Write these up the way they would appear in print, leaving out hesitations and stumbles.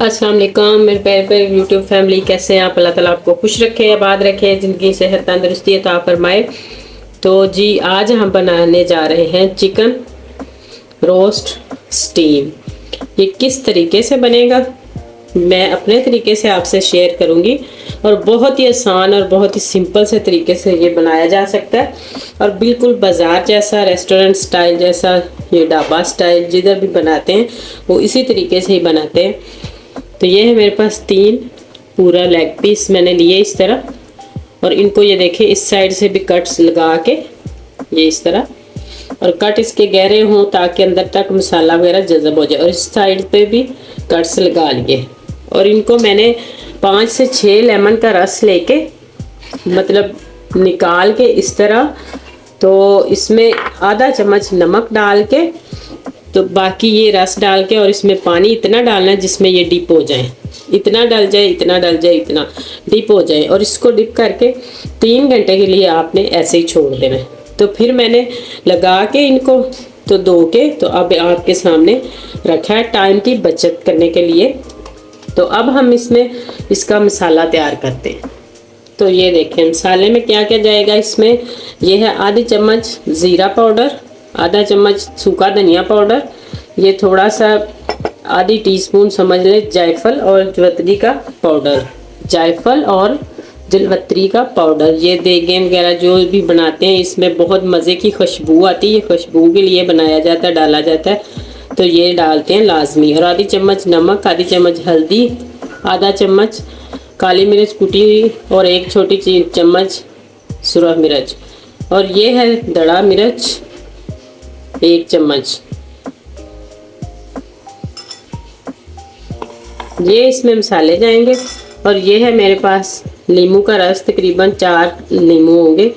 अस्सलाम वालेकुम मेरे प्यारे प्यारे यूट्यूब फैमिली, कैसे हैं आप? अल्लाह ताला आपको खुश रखे, आबाद रखे, ज़िंदगी सेहत तंदुरुस्ती अता फरमाए। तो जी आज हम बनाने जा रहे हैं चिकन रोस्ट स्टीम। ये किस तरीके से बनेगा मैं अपने तरीके से आपसे शेयर करूंगी और बहुत ही आसान और बहुत ही सिंपल से तरीके से ये बनाया जा सकता है और बिल्कुल बाज़ार जैसा, रेस्टोरेंट स्टाइल जैसा, ये ढाबा स्टाइल जिधर भी बनाते हैं वो इसी तरीके से ही बनाते हैं। तो ये है मेरे पास 3 पूरा लेग पीस मैंने लिए इस तरह, और इनको ये देखिए इस साइड से भी कट्स लगा के ये इस तरह, और कट इसके गहरे हों ताकि अंदर तक मसाला वगैरह जज़ब हो जाए, और इस साइड पे भी कट्स लगा लिए। और इनको मैंने 5 से 6 लेमन का रस लेके मतलब निकाल के इस तरह, तो इसमें आधा चम्मच नमक डाल के, तो बाकी ये रस डाल के, और इसमें पानी इतना डालना है जिसमें ये डिप हो जाए, इतना डल जाए, इतना डल जाए, इतना डिप हो जाए, और इसको डिप करके 3 घंटे के लिए आपने ऐसे ही छोड़ देना है। तो फिर मैंने लगा के इनको तो धो के तो अब आपके सामने रखा है टाइम की बचत करने के लिए। तो अब हम इसमें इसका मसाला तैयार करते हैं। तो ये देखें मसाले में क्या क्या जाएगा इसमें। ये है आधी चम्मच ज़ीरा पाउडर, आधा चम्मच सूखा धनिया पाउडर, ये थोड़ा सा आधी टीस्पून समझ ले जायफल और जवतरी का पाउडर, जायफल और जलवत्री का पाउडर। ये देगे वगैरह जो भी बनाते हैं इसमें बहुत मज़े की खुशबू आती है, ये खुशबू के लिए बनाया जाता है, डाला जाता है, तो ये डालते हैं लाजमी। और आधी चम्मच नमक, आधी चम्मच हल्दी, आधा चम्मच काली मिर्च कुटी हुई, और 1 छोटी चम्मच सुरख मिर्च, और ये है दड़ा मिर्च 1 चम्मच। ये इसमें मसाले जाएंगे। और ये है मेरे पास नींबू का रस, तकरीबन 4 नींबू होंगे।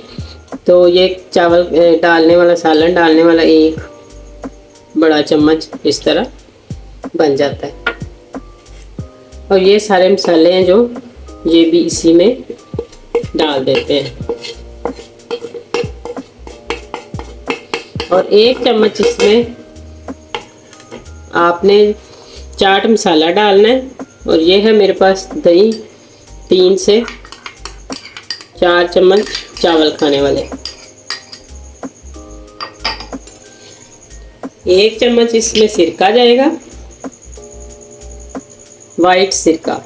तो ये चावल डालने वाला, सालन डालने वाला 1 बड़ा चम्मच इस तरह बन जाता है। और ये सारे मसाले हैं जो ये भी इसी में डाल देते हैं, और 1 चम्मच इसमें आपने चाट मसाला डालना है। और ये है मेरे पास दही, 3 से 4 चम्मच चावल खाने वाले, 1 चम्मच इसमें सिरका जाएगा, वाइट सिरका,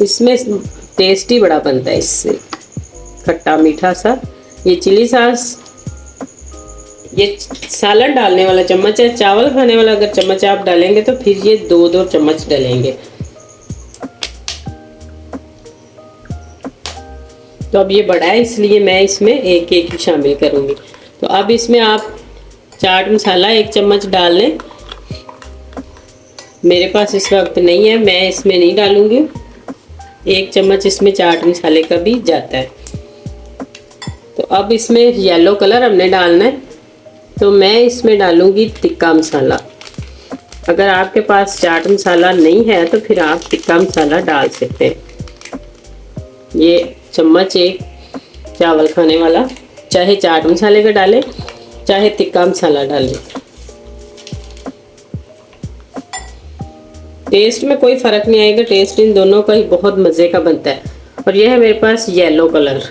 इसमें टेस्ट ही बड़ा बनता है इससे, खट्टा मीठा सा। ये चिली सॉस, ये सालन डालने वाला चम्मच है, चावल खाने वाला अगर चम्मच आप डालेंगे तो फिर ये 2-2 चम्मच डालेंगे। तो अब ये बड़ा है इसलिए मैं इसमें एक ही शामिल करूंगी। तो अब इसमें आप चाट मसाला 1 चम्मच डाल लें, मेरे पास इस वक्त नहीं है, मैं इसमें नहीं डालूंगी। 1 चम्मच इसमें चाट मसाले का भी जाता है। तो अब इसमें येलो कलर हमने डालना है, तो मैं इसमें डालूंगी टिक्का मसाला। अगर आपके पास चाट मसाला नहीं है तो फिर आप टिक्का मसाला डाल सकते हैं। ये चम्मच 1 चावल खाने वाला, चाहे चाट मसाले का डालें चाहे टिक्का मसाला डालें, टेस्ट में कोई फ़र्क नहीं आएगा, टेस्ट इन दोनों का ही बहुत मज़े का बनता है। और ये है मेरे पास येलो कलर,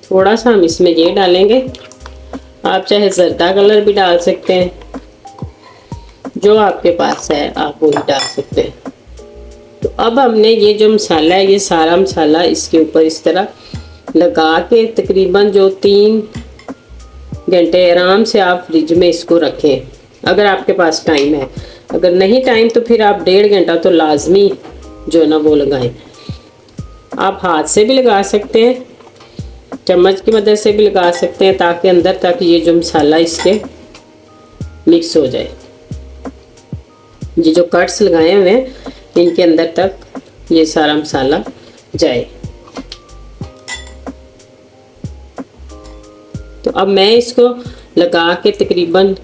थोड़ा सा हम इसमें ये डालेंगे, आप चाहे जर्दा कलर भी डाल सकते हैं, जो आपके पास है आप वो भी डाल सकते हैं। तो अब हमने ये जो मसाला है, ये सारा मसाला इसके ऊपर इस तरह लगा के तकरीबन जो 3 घंटे आराम से आप फ्रिज में इसको रखें, अगर आपके पास टाइम है। अगर नहीं टाइम तो फिर आप 1.5 घंटा तो लाजमी जो है ना वो लगाएं। आप हाथ से भी लगा सकते हैं, चम्मच की मदद से भी लगा सकते हैं, ताकि अंदर तक ये जो मसाला इसके मिक्स हो जाए। ये जो कट्स लगाए हुए हैं इनके अंदर तक ये सारा मसाला जाए। तो अब मैं इसको लगा के तकरीबन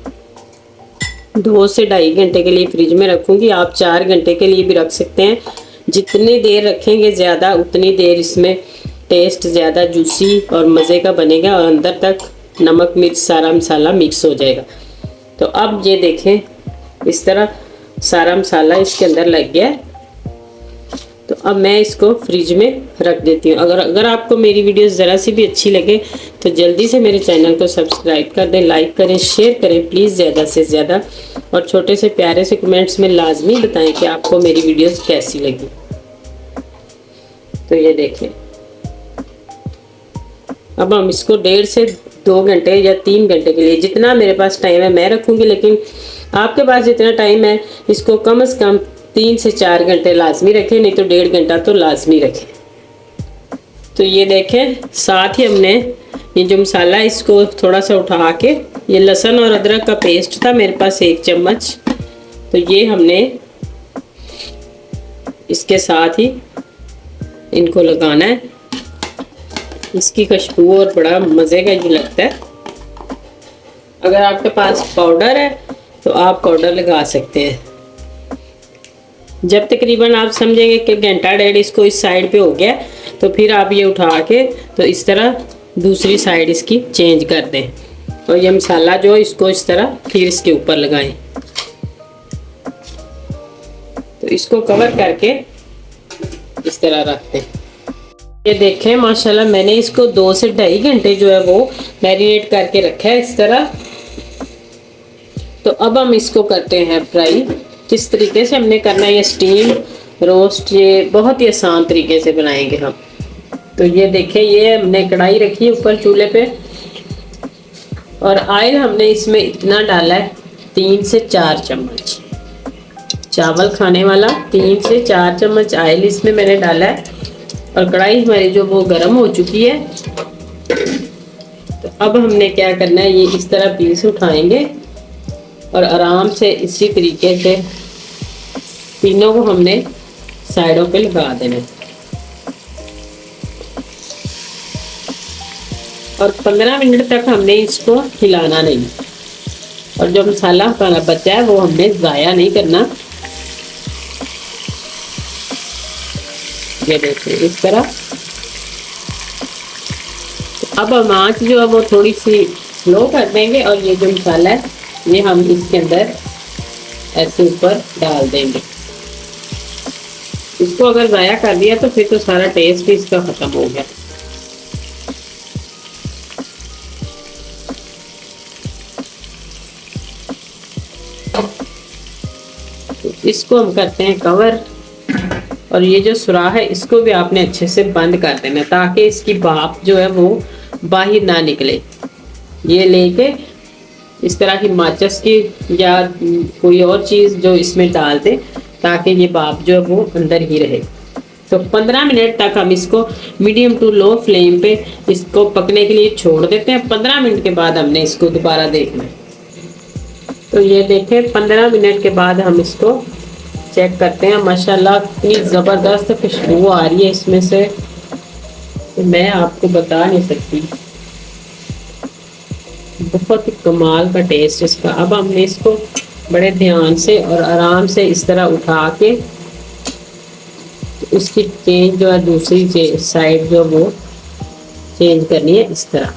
2 से 2.5 घंटे के लिए फ्रिज में रखूँगी। आप 4 घंटे के लिए भी रख सकते हैं। जितनी देर रखेंगे ज़्यादा उतनी देर इसमें टेस्ट ज़्यादा जूसी और मज़े का बनेगा और अंदर तक नमक मिर्च सारा मसाला मिक्स हो जाएगा। तो अब ये देखें इस तरह सारा मसाला इसके अंदर लग गया है। तो अब मैं इसको फ्रिज में रख देती हूँ। अगर आपको मेरी वीडियोस ज़रा सी भी अच्छी लगे तो जल्दी से मेरे चैनल को सब्सक्राइब कर दें, लाइक करें, शेयर करें प्लीज़ ज़्यादा से ज़्यादा, और छोटे से प्यारे से कमेंट्स में लाजमी बताएं कि आपको मेरी वीडियोस कैसी लगी। तो ये देखें, अब हम इसको 1.5 से 2 घंटे या 3 घंटे के लिए, जितना मेरे पास टाइम है मैं रखूँगी, लेकिन आपके पास जितना टाइम है इसको कम से कम 3 से 4 घंटे लाजमी रखें, नहीं तो 1.5 घंटा तो लाजमी रखें। तो ये देखें, साथ ही हमने ये जो मसाला है इसको थोड़ा सा उठा के, ये लहसुन और अदरक का पेस्ट था मेरे पास 1 चम्मच, तो ये हमने इसके साथ ही इनको लगाना है। इसकी खुशबू और बड़ा मज़े का ये लगता है। अगर आपके पास पाउडर है तो आप पाउडर लगा सकते हैं। जब तकरीबन आप समझेंगे कि घंटा 1.5 इसको इस साइड पे हो गया, तो फिर आप ये उठा के तो इस तरह दूसरी साइड इसकी चेंज कर दें, और ये मसाला जो इसको इस तरह फिर इसके ऊपर लगाएं। तो इसको कवर करके इस तरह रख दें। ये देखें माशाल्लाह मैंने इसको 2 से 2.5 घंटे जो है वो मैरिनेट करके रखा है इस तरह। तो अब हम इसको करते हैं फ्राई। किस तरीके से हमने करना है, ये स्टीम रोस्ट, ये बहुत ही आसान तरीके से बनाएंगे हम। तो ये देखें, ये हमने कढ़ाई रखी है ऊपर चूल्हे पे, और ऑयल हमने इसमें इतना डाला है 3 से 4 चम्मच, चावल खाने वाला 3 से 4 चम्मच ऑयल इसमें मैंने डाला है। और कढ़ाई हमारी जो वो गर्म हो चुकी है। तो अब हमने क्या करना है, ये इस तरह पीस उठाएंगे और आराम से इसी तरीके से तीनों को हमने साइडों पे लगा देना है। और 15 मिनट तक हमने इसको हिलाना नहीं, और जो मसाला हमारा बचा है वो हमने ज़ाया नहीं करना। ये देखिए इस तरह। तो अब हम आँच जो है वो थोड़ी सी स्लो कर देंगे, और ये जो मसाला है ये हम इसके अंदर ऐसे ऊपर डाल देंगे। इसको अगर ज़ाया कर दिया तो फिर तो सारा टेस्ट ही इसका ख़त्म हो गया। तो इसको हम करते हैं कवर, और ये जो सुराख है इसको भी आपने अच्छे से बंद कर देना ताकि इसकी भाप जो है वो बाहर ना निकले। ये लेके इस तरह की माचिस की या कोई और चीज़ जो इसमें डाल दें ताकि ये भाप जो है वो अंदर ही रहे। तो 15 मिनट तक हम इसको मीडियम टू लो फ्लेम पे इसको पकने के लिए छोड़ देते हैं। 15 मिनट के बाद हमने इसको दोबारा देखना है। तो ये देखें 15 मिनट के बाद हम इसको चेक करते हैं। माशाल्लाह इतनी ज़बरदस्त खुशबू आ रही है इसमें से, तो मैं आपको बता नहीं सकती, बहुत ही कमाल का टेस्ट इसका। अब हमने इसको बड़े ध्यान से और आराम से इस तरह उठा के इसकी चेंज जो है दूसरी साइड जो वो चेंज करनी है इस तरह।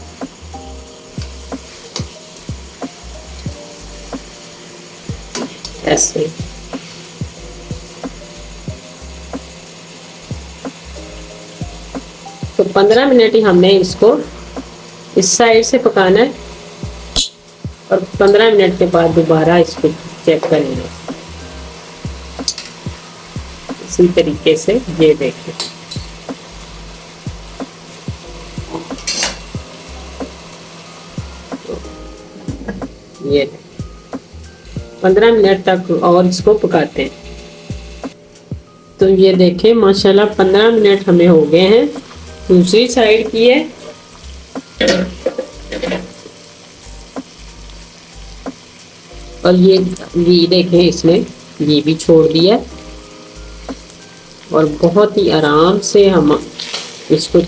ऐसे तो 15 मिनट ही हमने इसको इस साइड से पकाना है, और 15 मिनट के बाद दोबारा इसको चेक करेंगे इसी तरीके से। ये देखिए ये 15 मिनट तक और इसको पकाते हैं। तो ये देखें माशाल्लाह 15 मिनट हमें हो गए हैं। दूसरी साइड की है, और ये देखें इसमें ये भी छोड़ दिया, और बहुत ही आराम से हम इसको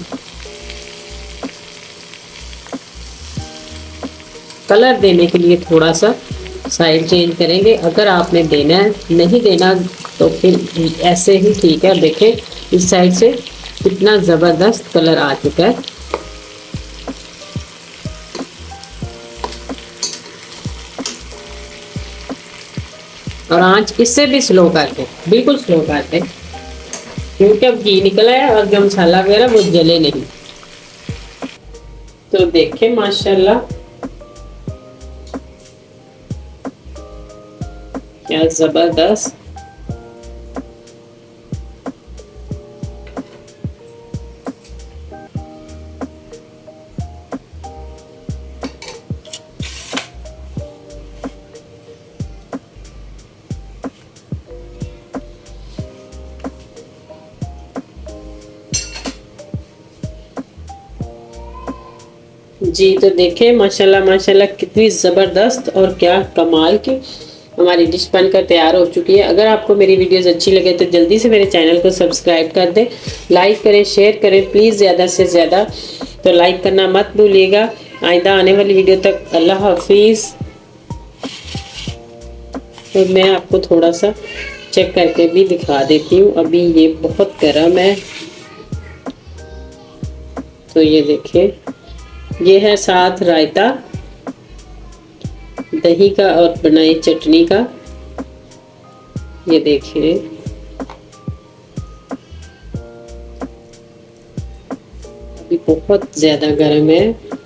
कलर देने के लिए थोड़ा सा साइड चेंज करेंगे। अगर आपने देना है, नहीं देना तो फिर ऐसे ही ठीक है। देखें इस साइड से कितना ज़बरदस्त कलर आ चुका है। और आंच इससे भी स्लो कर दे, बिल्कुल स्लो कर दे, क्योंकि अब घी निकला है और जो मसाला वगैरह वो जले नहीं। तो देखें माशाल्लाह क्या जबरदस्त। जी तो देखें माशाल्लाह माशाल्लाह कितनी ज़बरदस्त और क्या कमाल की हमारी डिश बनकर तैयार हो चुकी है। अगर आपको मेरी वीडियोस अच्छी लगे तो जल्दी से मेरे चैनल को सब्सक्राइब कर दें, लाइक करें, शेयर करें प्लीज़, ज़्यादा से ज़्यादा तो लाइक करना मत भूलिएगा। आइंदा आने वाली वीडियो तक अल्लाह हाफिज़। तो मैं आपको थोड़ा सा चेक करके भी दिखा देती हूँ, अभी ये बहुत गर्म है। तो ये देखिए, ये है साथ रायता दही का और बनाई चटनी का। ये देखिए अभी बहुत ज़्यादा गर्म है।